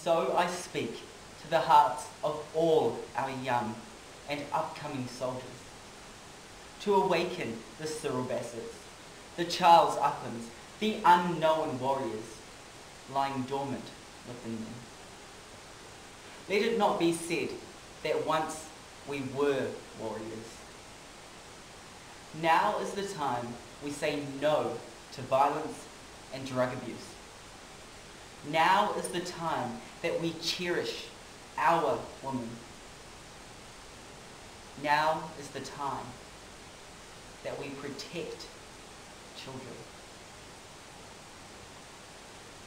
so I speak to the hearts of all our young and upcoming soldiers, to awaken the Cyril Bassetts, the Charles Uphams, the unknown warriors lying dormant within them. Let it not be said that once we were warriors. Now is the time we say no to violence and drug abuse. Now is the time that we cherish our women. Now is the time that we protect children.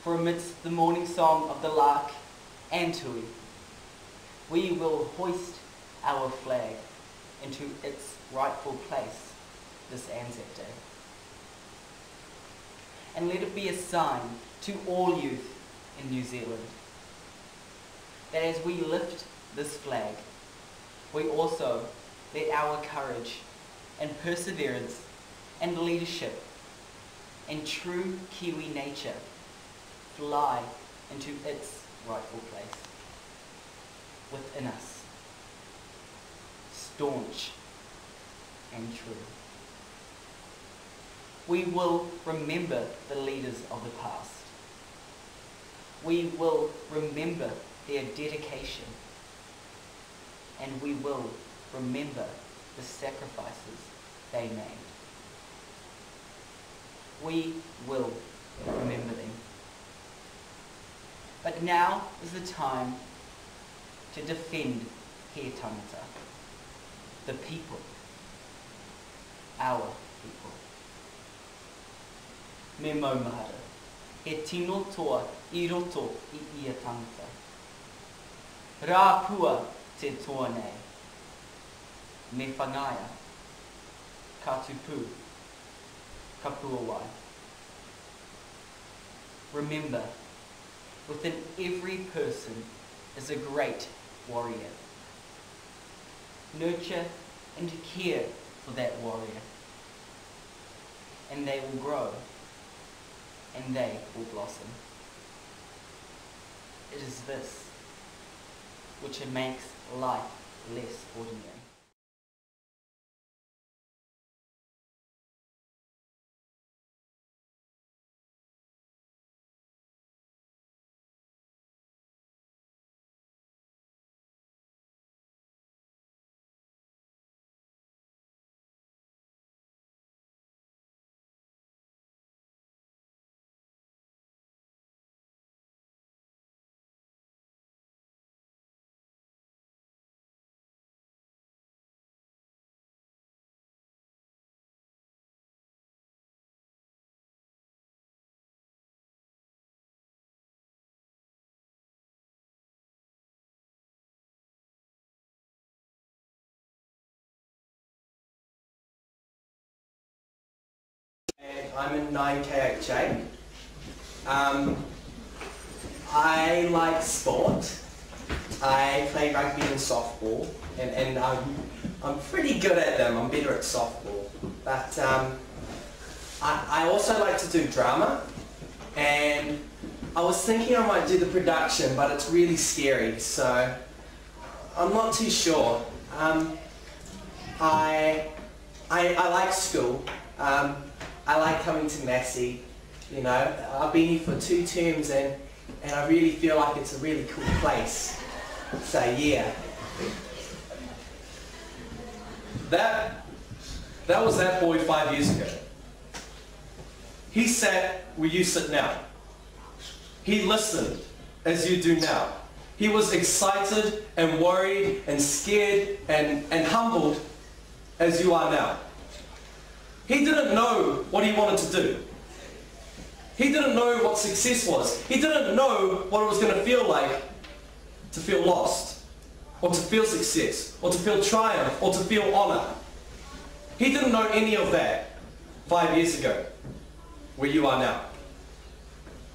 For amidst the morning song of the lark and tui, we will hoist our flag into its rightful place this Anzac Day. And let it be a sign to all youth in New Zealand that as we lift this flag, we also let our courage and perseverance and leadership and true Kiwi nature fly into its rightful place within us, staunch and true. We will remember the leaders of the past. We will remember their dedication, and we will remember the sacrifices they made. We will remember them. But now is the time to defend He Tangata, the people, our people. Me maumahara, he tino toa I roto I ia tangata. Rā pua te toa nei, me whangaia, ka tupu, ka puawai. Remember, within every person is a great warrior. Nurture and care for that warrior, and they will grow, and they will blossom. It is this which makes life less ordinary. I'm in 9KHA. I like sport. I play rugby and softball, and I'm pretty good at them. I'm better at softball. But I also like to do drama, and I was thinking I might do the production, but it's really scary, so I'm not too sure. I like school. I like coming to Massey, you know. I've been here for 2 terms and I really feel like it's a really cool place. So yeah. That was that boy 5 years ago. He sat where you sit now. He listened as you do now. He was excited and worried and scared and humbled as you are now. He didn't know what he wanted to do. He didn't know what success was. He didn't know what it was going to feel like to feel lost, or to feel success, or to feel triumph, or to feel honour. He didn't know any of that 5 years ago, where you are now.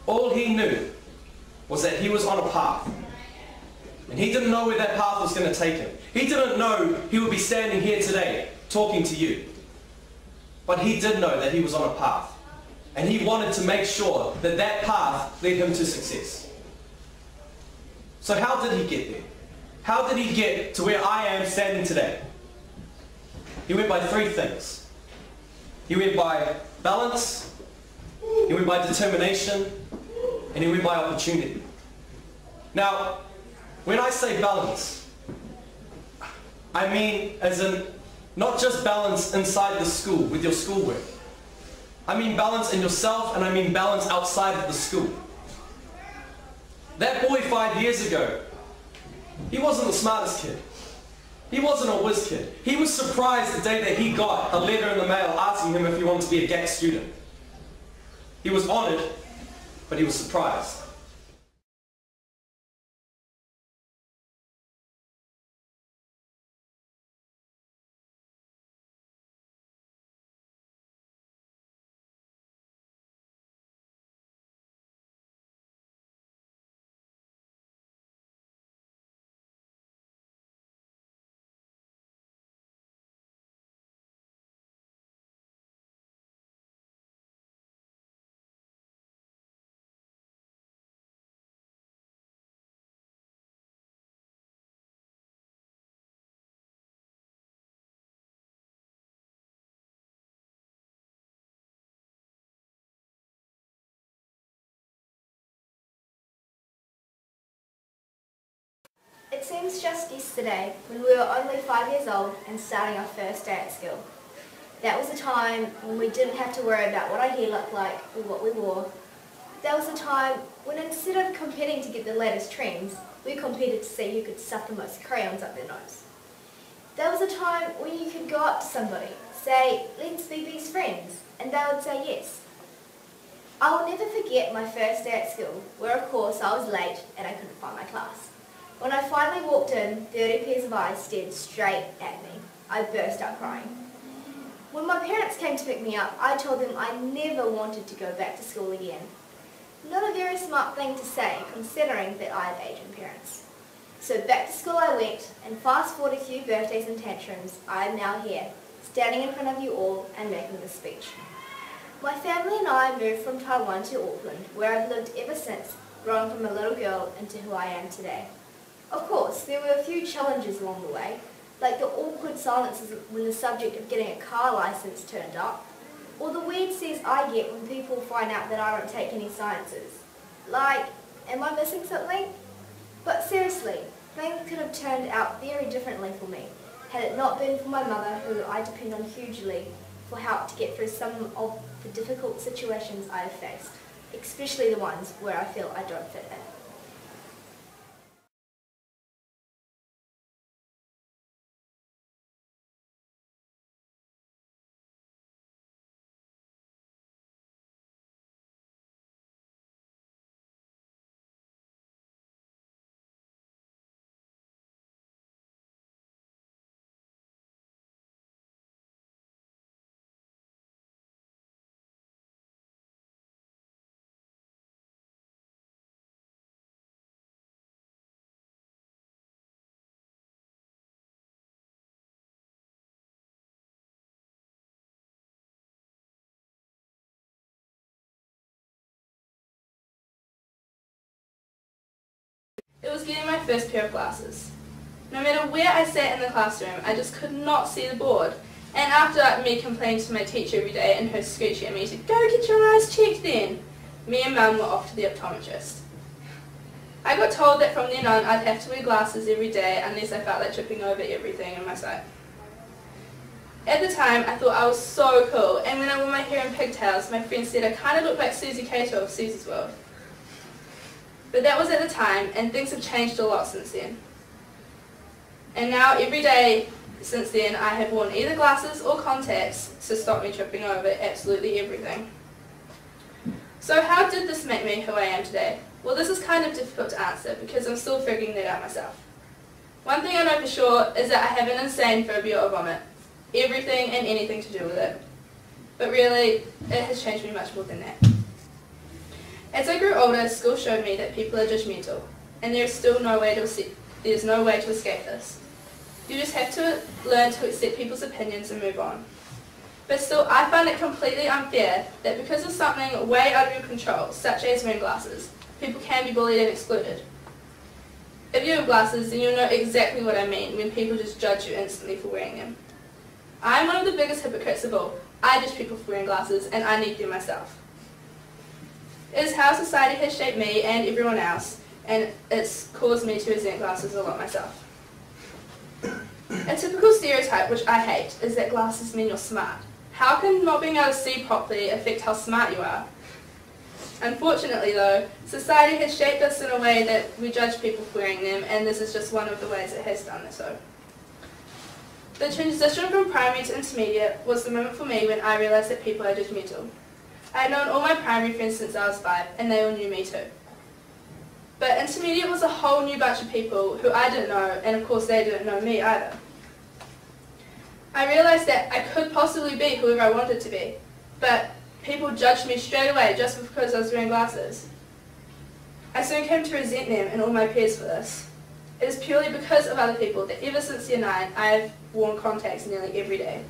All he knew was that he was on a path, and he didn't know where that path was going to take him. He didn't know he would be standing here today talking to you. But he did know that he was on a path, and he wanted to make sure that that path led him to success. So how did he get there? How did he get to where I am standing today? He went by three things. He went by balance, he went by determination, and he went by opportunity. Now, when I say balance, I mean as in not just balance inside the school with your schoolwork. I mean balance in yourself, and I mean balance outside of the school. That boy 5 years ago, he wasn't the smartest kid. He wasn't a whiz kid. He was surprised the day that he got a letter in the mail asking him if he wanted to be a GAC student. He was honoured, but he was surprised. It seems just yesterday when we were only 5 years old and starting our first day at school. That was a time when we didn't have to worry about what our hair looked like or what we wore. That was a time when instead of competing to get the latest trends, we competed to see who could stuff the most crayons up their nose. That was a time when you could go up to somebody, say, let's be best friends, and they would say yes. I will never forget my first day at school, where of course I was late and I couldn't find my class. When I finally walked in, 30 pairs of eyes stared straight at me. I burst out crying. When my parents came to pick me up, I told them I never wanted to go back to school again. Not a very smart thing to say, considering that I have Asian parents. So back to school I went, and fast forward a few birthdays and tantrums, I am now here, standing in front of you all and making this speech. My family and I moved from Taiwan to Auckland, where I've lived ever since, growing from a little girl into who I am today. Of course, there were a few challenges along the way, like the awkward silences when the subject of getting a car license turned up, or the weird stares I get when people find out that I don't take any sciences. Like, am I missing something? But seriously, things could have turned out very differently for me, had it not been for my mother, who I depend on hugely for help to get through some of the difficult situations I have faced, especially the ones where I feel I don't fit in. It was getting my first pair of glasses. No matter where I sat in the classroom, I just could not see the board. And after me complaining to my teacher every day and her screeching at me to go get your eyes checked then, me and Mum were off to the optometrist. I got told that from then on I'd have to wear glasses every day unless I felt like tripping over everything in my sight. At the time, I thought I was so cool, and when I wore my hair in pigtails, my friends said I kind of looked like Susie Cato of Susie's World. But that was at the time, and things have changed a lot since then. And now, every day since then, I have worn either glasses or contacts to stop me tripping over absolutely everything. So how did this make me who I am today? Well, this is kind of difficult to answer because I'm still figuring that out myself. One thing I know for sure is that I have an insane phobia of vomit. Everything and anything to do with it. But really, it has changed me much more than that. As I grew older, school showed me that people are judgmental, and there's no way to escape this. You just have to learn to accept people's opinions and move on. But still, I find it completely unfair that because of something way out of your control, such as wearing glasses, people can be bullied and excluded. If you have glasses, then you'll know exactly what I mean when people just judge you instantly for wearing them. I'm one of the biggest hypocrites of all. I judge people for wearing glasses, and I need them myself. It is how society has shaped me and everyone else, and it's caused me to resent glasses a lot myself. A typical stereotype, which I hate, is that glasses mean you're smart. How can not being able to see properly affect how smart you are? Unfortunately though, society has shaped us in a way that we judge people for wearing them, and this is just one of the ways it has done so. The transition from primary to intermediate was the moment for me when I realised that people are judgmental. I had known all my primary friends since I was 5, and they all knew me too. But intermediate was a whole new bunch of people who I didn't know, and of course they didn't know me either. I realised that I could possibly be whoever I wanted to be, but people judged me straight away just because I was wearing glasses. I soon came to resent them and all my peers for this. It is purely because of other people that ever since year 9 I have worn contacts nearly every day.